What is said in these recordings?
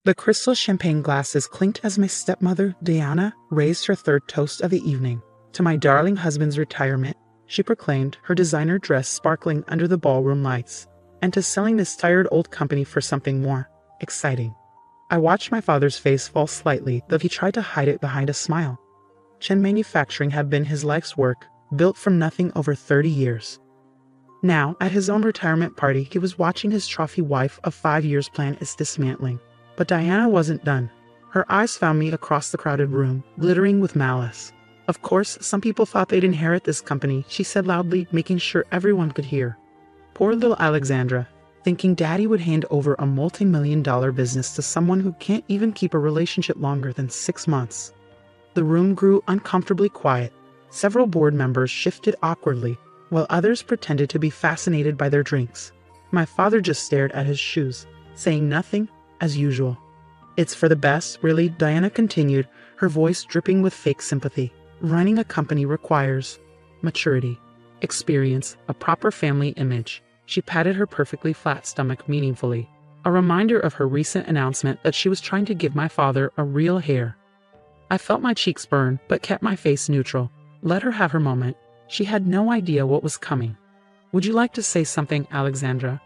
The crystal champagne glasses clinked as my stepmother, Diana, raised her third toast of the evening. To my darling husband's retirement, she proclaimed, her designer dress sparkling under the ballroom lights, and to selling this tired old company for something more exciting. I watched my father's face fall slightly, though he tried to hide it behind a smile. Chen Manufacturing had been his life's work, built from nothing over 30 years. Now, at his own retirement party, he was watching his trophy wife of 5 years plan its dismantling. But Diana wasn't done. Her eyes found me across the crowded room, glittering with malice. Of course, some people thought they'd inherit this company, she said loudly, making sure everyone could hear. Poor little Alexandra, thinking Daddy would hand over a multi-million-dollar business to someone who can't even keep a relationship longer than 6 months. The room grew uncomfortably quiet. Several board members shifted awkwardly, while others pretended to be fascinated by their drinks. My father just stared at his shoes, saying nothing, as usual. It's for the best, really, Diana continued, her voice dripping with fake sympathy. Running a company requires maturity, experience, a proper family image. She patted her perfectly flat stomach meaningfully, a reminder of her recent announcement that she was trying to give my father a real heir. I felt my cheeks burn, but kept my face neutral. Let her have her moment. She had no idea what was coming. Would you like to say something, Alexandra?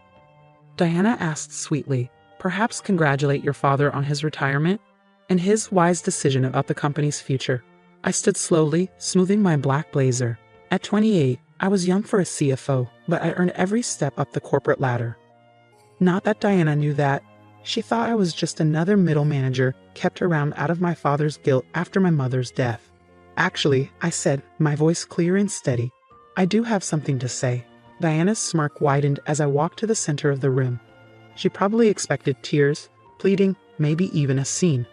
Diana asked sweetly. Perhaps congratulate your father on his retirement and his wise decision about the company's future. I stood slowly, smoothing my black blazer. At 28, I was young for a CFO, but I earned every step up the corporate ladder. Not that Diana knew that. She thought I was just another middle manager kept around out of my father's guilt after my mother's death. Actually, I said, my voice clear and steady, I do have something to say. Diana's smirk widened as I walked to the center of the room. She probably expected tears, pleading, maybe even a scene.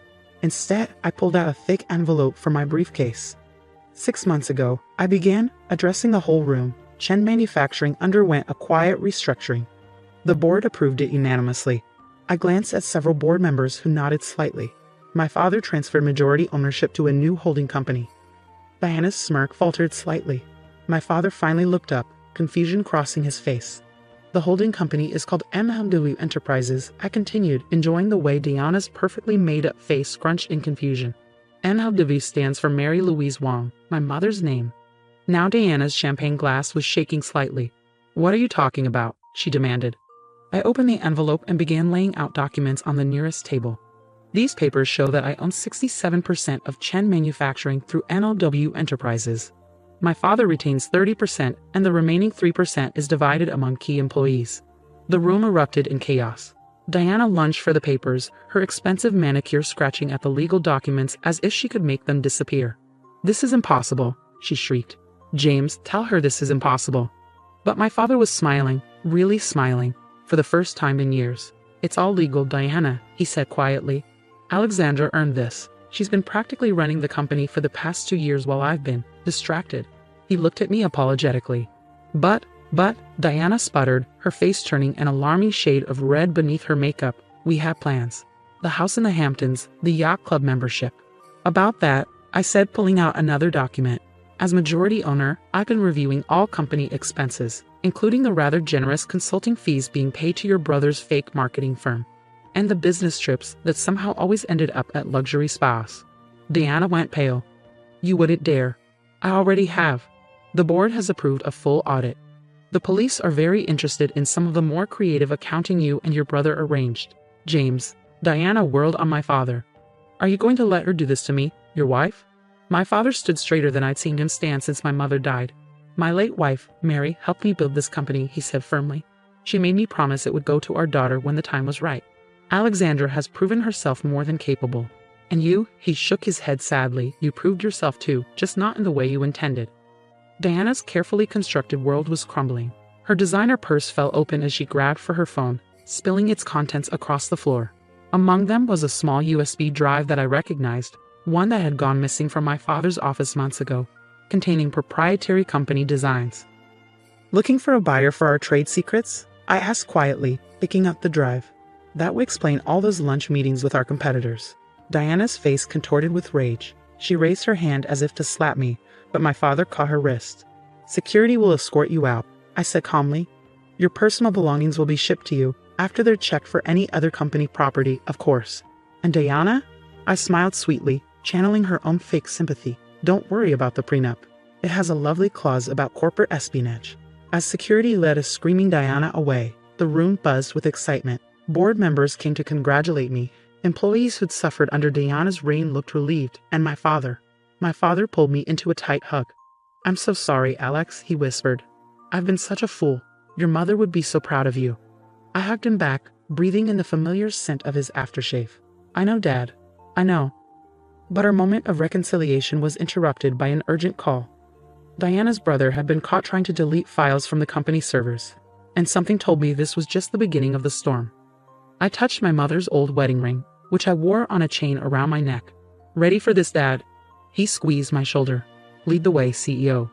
Instead, I pulled out a thick envelope from my briefcase. 6 months ago, I began addressing the whole room. Chen Manufacturing underwent a quiet restructuring. The board approved it unanimously. I glanced at several board members who nodded slightly. My father transferred majority ownership to a new holding company. Diana's smirk faltered slightly. My father finally looked up, confusion crossing his face. The holding company is called MLW Enterprises, I continued, enjoying the way Diana's perfectly made-up face scrunched in confusion. MLW stands for Mary Louise Wong, my mother's name. Now Diana's champagne glass was shaking slightly. What are you talking about? She demanded. I opened the envelope and began laying out documents on the nearest table. These papers show that I own 67% of Chen Manufacturing through MLW Enterprises. My father retains 30%, and the remaining 3% is divided among key employees. The room erupted in chaos. Diana lunged for the papers, her expensive manicure scratching at the legal documents as if she could make them disappear. This is impossible, she shrieked. James, tell her this is impossible. But my father was smiling, really smiling, for the first time in years. It's all legal, Diana, he said quietly. Alexandra earned this. She's been practically running the company for the past 2 years while I've been distracted. He looked at me apologetically. But, Diana sputtered, her face turning an alarming shade of red beneath her makeup. We have plans. The house in the Hamptons, the yacht club membership. About that, I said, pulling out another document. As majority owner, I've been reviewing all company expenses, including the rather generous consulting fees being paid to your brother's fake marketing firm, and the business trips that somehow always ended up at luxury spas. Diana went pale. You wouldn't dare. I already have. The board has approved a full audit. The police are very interested in some of the more creative accounting you and your brother arranged. James. Diana whirled on my father. Are you going to let her do this to me, your wife? My father stood straighter than I'd seen him stand since my mother died. My late wife, Mary, helped me build this company, he said firmly. She made me promise it would go to our daughter when the time was right. Alexandra has proven herself more than capable. And you, he shook his head sadly, you proved yourself too, just not in the way you intended. Diana's carefully constructed world was crumbling. Her designer purse fell open as she grabbed for her phone, spilling its contents across the floor. Among them was a small USB drive that I recognized, one that had gone missing from my father's office months ago, containing proprietary company designs. Looking for a buyer for our trade secrets? I asked quietly, picking up the drive. That would explain all those lunch meetings with our competitors. Diana's face contorted with rage. She raised her hand as if to slap me, but my father caught her wrist. Security will escort you out, I said calmly. Your personal belongings will be shipped to you, after they're checked for any other company property, of course. And Diana? I smiled sweetly, channeling her own fake sympathy. Don't worry about the prenup. It has a lovely clause about corporate espionage. As security led a screaming Diana away, the room buzzed with excitement. Board members came to congratulate me. Employees who'd suffered under Diana's reign looked relieved, and my father pulled me into a tight hug. I'm so sorry, Alex, he whispered. I've been such a fool. Your mother would be so proud of you. I hugged him back, breathing in the familiar scent of his aftershave. I know, Dad. I know. But our moment of reconciliation was interrupted by an urgent call. Diana's brother had been caught trying to delete files from the company servers, and something told me this was just the beginning of the storm. I touched my mother's old wedding ring, which I wore on a chain around my neck. Ready for this, Dad? He squeezed my shoulder. Lead the way, CEO.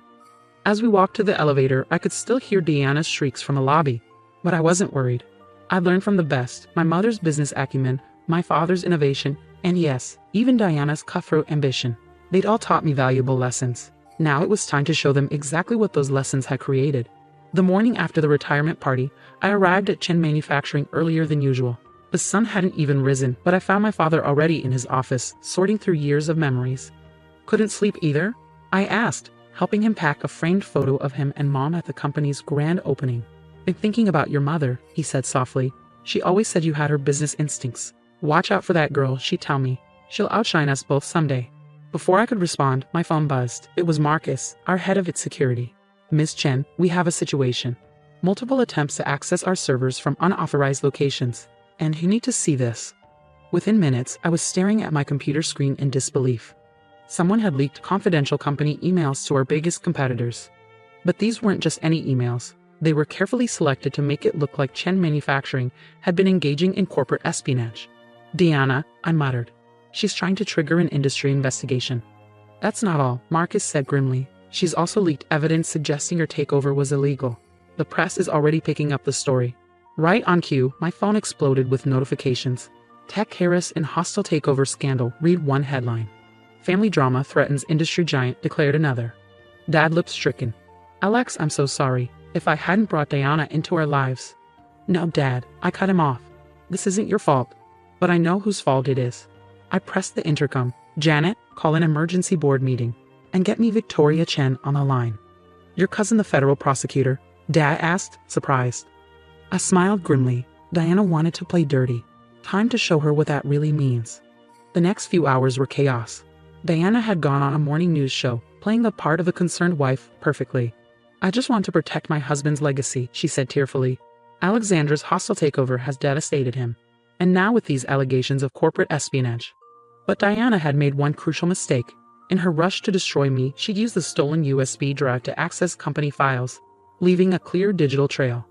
As we walked to the elevator, I could still hear Diana's shrieks from the lobby, but I wasn't worried. I'd learned from the best, my mother's business acumen, my father's innovation, and yes, even Diana's cutthroat ambition. They'd all taught me valuable lessons. Now it was time to show them exactly what those lessons had created. The morning after the retirement party, I arrived at Chen Manufacturing earlier than usual. The sun hadn't even risen, but I found my father already in his office, sorting through years of memories. Couldn't sleep either? I asked, helping him pack a framed photo of him and Mom at the company's grand opening. Been thinking about your mother, he said softly. She always said you had her business instincts. Watch out for that girl, she'd tell me. She'll outshine us both someday. Before I could respond, my phone buzzed. It was Marcus, our head of its security. Ms. Chen, we have a situation. Multiple attempts to access our servers from unauthorized locations. And you need to see this. Within minutes, I was staring at my computer screen in disbelief. Someone had leaked confidential company emails to our biggest competitors. But these weren't just any emails. They were carefully selected to make it look like Chen Manufacturing had been engaging in corporate espionage. Diana, I muttered. She's trying to trigger an industry investigation. That's not all, Marcus said grimly. She's also leaked evidence suggesting her takeover was illegal. The press is already picking up the story. Right on cue, my phone exploded with notifications. Tech Harris in hostile takeover scandal, read one headline. Family drama threatens industry giant, declared another. Dad looked stricken. Alex, I'm so sorry. If I hadn't brought Diana into our lives. No, Dad, I cut him off. This isn't your fault. But I know whose fault it is. I pressed the intercom. Janet, call an emergency board meeting. And get me Victoria Chen on the line. Your cousin the federal prosecutor? Dad asked, surprised. I smiled grimly. Diana wanted to play dirty. Time to show her what that really means. The next few hours were chaos. Diana had gone on a morning news show, playing the part of a concerned wife perfectly. I just want to protect my husband's legacy, she said tearfully. Alexandra's hostile takeover has devastated him. And now with these allegations of corporate espionage. But Diana had made one crucial mistake. In her rush to destroy me, she used the stolen USB drive to access company files, leaving a clear digital trail.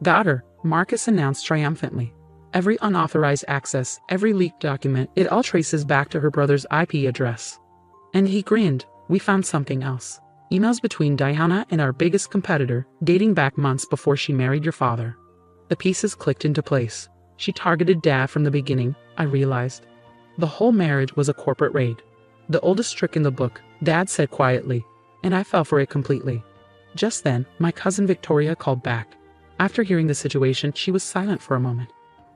Got her, Marcus announced triumphantly. Every unauthorized access, every leaked document, it all traces back to her brother's IP address. And he grinned. We found something else. Emails between Diana and our biggest competitor, dating back months before she married your father. The pieces clicked into place. She targeted Dad from the beginning, I realized. The whole marriage was a corporate raid. The oldest trick in the book, Dad said quietly, and I fell for it completely. Just then, my cousin Victoria called back. After hearing the situation, she was silent for a moment.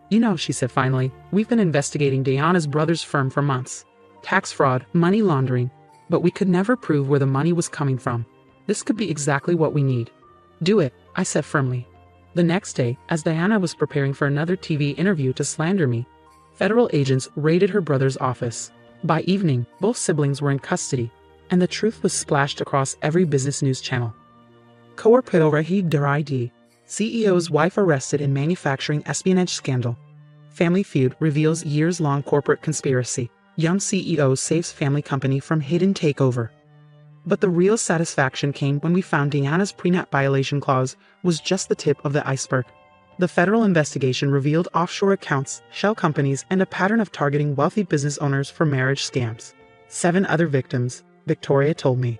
You know, she said finally, we've been investigating Diana's brother's firm for months. Tax fraud, money laundering. But we could never prove where the money was coming from. This could be exactly what we need. Do it, I said firmly. The next day, as Diana was preparing for another TV interview to slander me, federal agents raided her brother's office. By evening, both siblings were in custody, and the truth was splashed across every business news channel. Corporate Rahid Daridi, CEO's wife arrested in manufacturing espionage scandal. Family feud reveals years-long corporate conspiracy. Young CEO saves family company from hidden takeover. But the real satisfaction came when we found Diana's prenup violation clause was just the tip of the iceberg. The federal investigation revealed offshore accounts, shell companies, and a pattern of targeting wealthy business owners for marriage scams. 7 other victims, Victoria told me.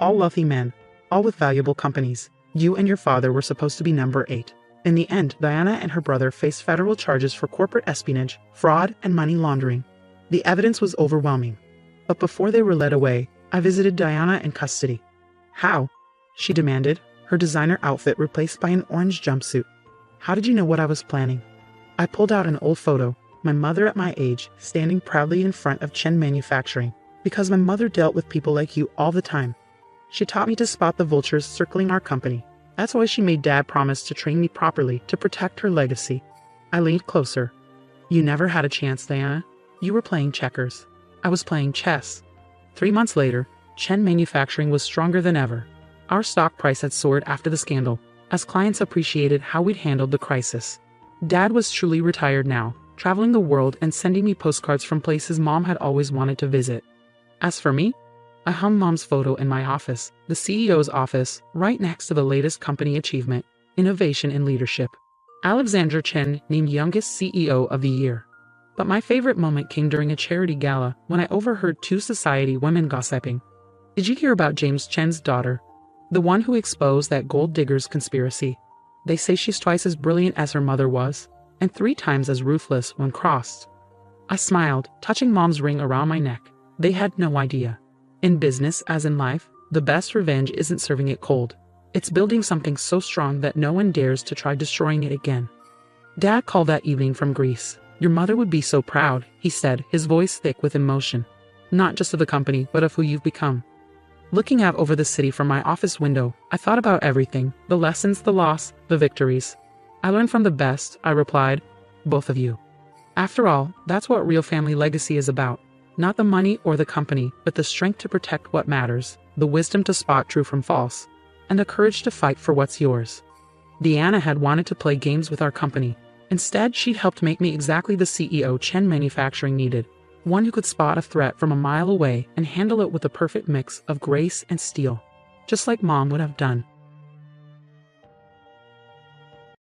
All wealthy men, all with valuable companies. You and your father were supposed to be number 8. In the end, Diana and her brother faced federal charges for corporate espionage, fraud, and money laundering. The evidence was overwhelming. But before they were led away, I visited Diana in custody. How? She demanded, her designer outfit replaced by an orange jumpsuit. How did you know what I was planning? I pulled out an old photo, My mother at my age, standing proudly in front of Chen Manufacturing, because my mother dealt with people like you all the time. She taught me to spot the vultures circling our company. That's why she made Dad promise to train me properly to protect her legacy. I leaned closer. You never had a chance, Diana. You were playing checkers. I was playing chess. 3 months later, Chen Manufacturing was stronger than ever. Our stock price had soared after the scandal, as clients appreciated how we'd handled the crisis. Dad was truly retired now, traveling the world and sending me postcards from places Mom had always wanted to visit. As for me, I hung Mom's photo in my office, the CEO's office, right next to the latest company achievement, innovation in leadership. Alexandra Chen named youngest CEO of the year. But my favorite moment came during a charity gala when I overheard 2 society women gossiping. Did you hear about James Chen's daughter? The one who exposed that gold diggers conspiracy. They say she's twice as brilliant as her mother was, and 3 times as ruthless when crossed. I smiled, touching Mom's ring around my neck. They had no idea. In business, as in life, the best revenge isn't serving it cold. It's building something so strong that no one dares to try destroying it again. Dad called that evening from Greece. Your mother would be so proud, he said, his voice thick with emotion. Not just of the company, but of who you've become. Looking out over the city from my office window, I thought about everything, the lessons, the loss, the victories. I learned from the best, I replied. Both of you. After all, that's what real family legacy is about. Not the money or the company, but the strength to protect what matters, the wisdom to spot true from false, and the courage to fight for what's yours. Deanna had wanted to play games with our company. Instead, she'd helped make me exactly the CEO Chen Manufacturing needed, one who could spot a threat from a mile away and handle it with a perfect mix of grace and steel, just like Mom would have done.